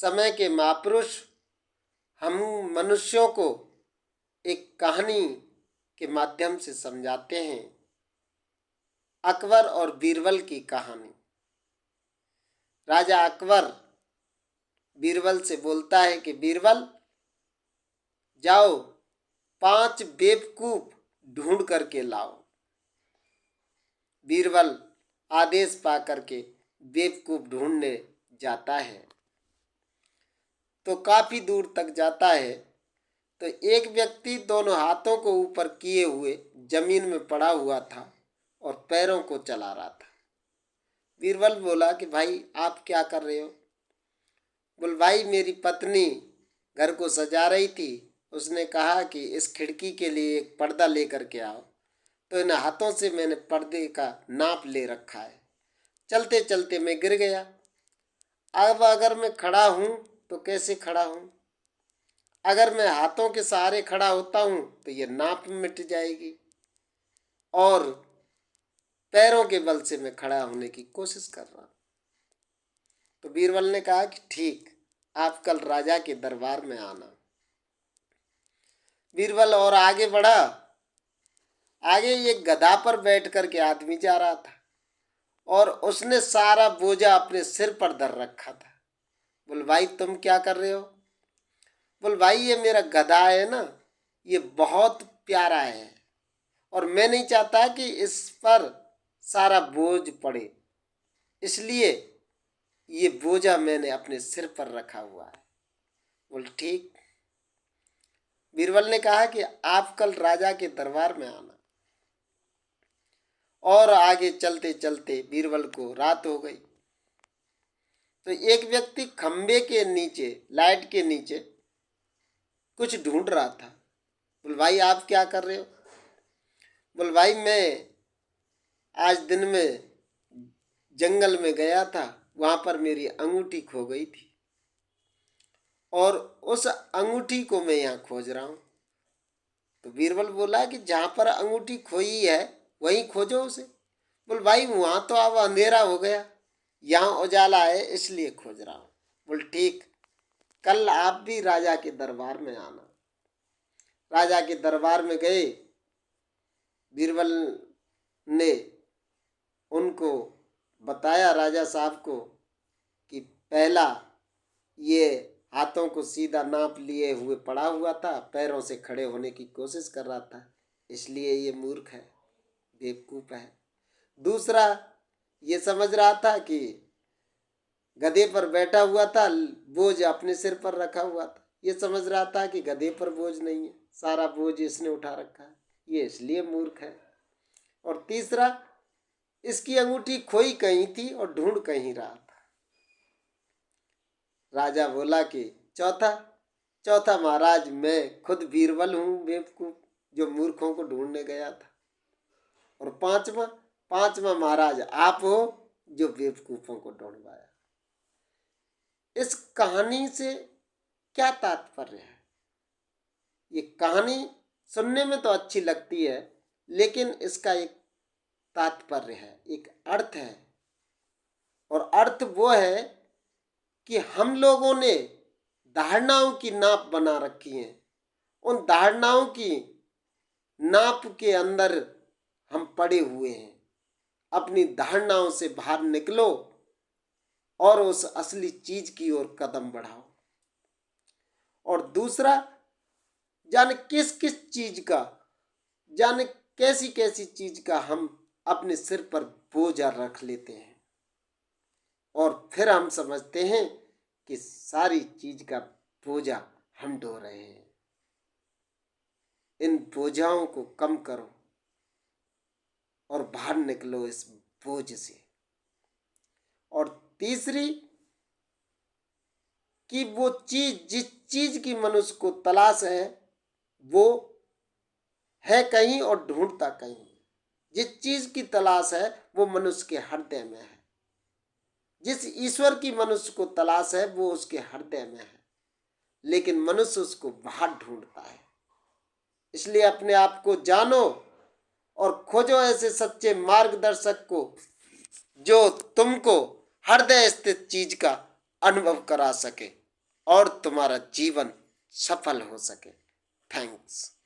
समय के महापुरुष हम मनुष्यों को एक कहानी के माध्यम से समझाते हैं। अकबर और बीरबल की कहानी। राजा अकबर बीरबल से बोलता है कि बीरबल जाओ 5 बेवकूफ ढूंढ करके लाओ। बीरबल आदेश पा करके बेवकूफ ढूंढने जाता है। तो काफी दूर तक जाता है तो एक व्यक्ति दोनों हाथों को ऊपर किए हुए जमीन में पड़ा हुआ था और पैरों को चला रहा था। बीरबल बोला कि भाई आप क्या कर रहे हो? बोल भाई मेरी पत्नी घर को सजा रही थी, उसने कहा कि इस खिड़की के लिए एक पर्दा लेकर के आओ, तो इन हाथों से मैंने पर्दे का नाप ले रखा है। चलते चलते मैं गिर गया। अब अगर मैं खड़ा हूँ तो कैसे खड़ा हूँ? अगर मैं हाथों के सहारे खड़ा होता हूँ तो ये नाप मिट जाएगी, और पैरों के बल से मैं खड़ा होने की कोशिश कर रहा हूँ। तो बीरबल ने कहा कि ठीक, आप कल राजा के दरबार में आना। बीरबल और आगे बढ़ा। आगे एक गधा पर बैठ कर के आदमी जा रहा था और उसने सारा बोझा अपने सिर पर धर रखा था। बोल भाई तुम क्या कर रहे हो? बोल भाई ये मेरा गधा है ना, ये बहुत प्यारा है और मैं नहीं चाहता कि इस पर सारा बोझ पड़े, इसलिए ये बोझा मैंने अपने सिर पर रखा हुआ है। बोल ठीक। बीरबल ने कहा कि आप कल राजा के दरबार में आना। और आगे चलते चलते बीरबल को रात हो गई। तो एक व्यक्ति खंबे के नीचे, लाइट के नीचे कुछ ढूंढ रहा था। बोल भाई आप क्या कर रहे हो? बोल भाई मैं आज दिन में जंगल में गया था, वहां पर मेरी अंगूठी खो गई थी और उस अंगूठी को मैं यहाँ खोज रहा हूँ। तो बीरबल बोला कि जहां पर अंगूठी खोई है वहीं खोजो उसे। बोल भाई वहां तो अब अंधेरा हो गया, यहाँ उजाला है इसलिए खोज रहा हूँ। बोल ठीक, कल आप भी राजा के दरबार में आना। राजा के दरबार में गए। बीरबल ने उनको बताया राजा साहब को कि पहला ये हाथों को सीधा नाप लिए हुए पड़ा हुआ था, पैरों से खड़े होने की कोशिश कर रहा था, इसलिए ये मूर्ख है, बेवकूफ है। दूसरा ये समझ रहा था कि गधे पर बैठा हुआ था, बोझ अपने सिर पर रखा हुआ था, ये समझ रहा था कि गधे पर बोझ नहीं है, सारा बोझ इसने उठा रखा है, ये इसलिए मूर्ख है। और तीसरा, इसकी अंगूठी खोई कहीं थी और ढूंढ कहीं रहा था। राजा बोला कि चौथा महाराज मैं खुद बीरबल हूँ बेवकूफ जो मूर्खों को ढूंढने गया था, और पांचवा महाराज आप हो जो बेवकूफों को ढूंढवाया। इस कहानी से क्या तात्पर्य है? ये कहानी सुनने में तो अच्छी लगती है, लेकिन इसका एक तात्पर्य है, एक अर्थ है, और अर्थ वो है कि हम लोगों ने धारणाओं की नाप बना रखी है। उन धारणाओं की नाप के अंदर हम पड़े हुए हैं। अपनी धारणाओं से बाहर निकलो और उस असली चीज की ओर कदम बढ़ाओ। और दूसरा, जाने किस किस चीज का, जाने कैसी कैसी चीज का हम अपने सिर पर बोझ रख लेते हैं, और फिर हम समझते हैं कि सारी चीज का बोझा हम ढो रहे हैं। इन बोझाओं को कम करो और बाहर निकलो इस बोझ से। और तीसरी, कि वो चीज, जिस चीज की मनुष्य को तलाश है वो है कहीं और ढूंढता कहीं। जिस चीज की तलाश है वो मनुष्य के हृदय में है। जिस ईश्वर की मनुष्य को तलाश है वो उसके हृदय में है, लेकिन मनुष्य उसको बाहर ढूंढता है। इसलिए अपने आप को जानो और खोजो ऐसे सच्चे मार्गदर्शक को जो तुमको हृदय स्थित चीज का अनुभव करा सके। और तुम्हारा जीवन सफल हो सके। थैंक्स।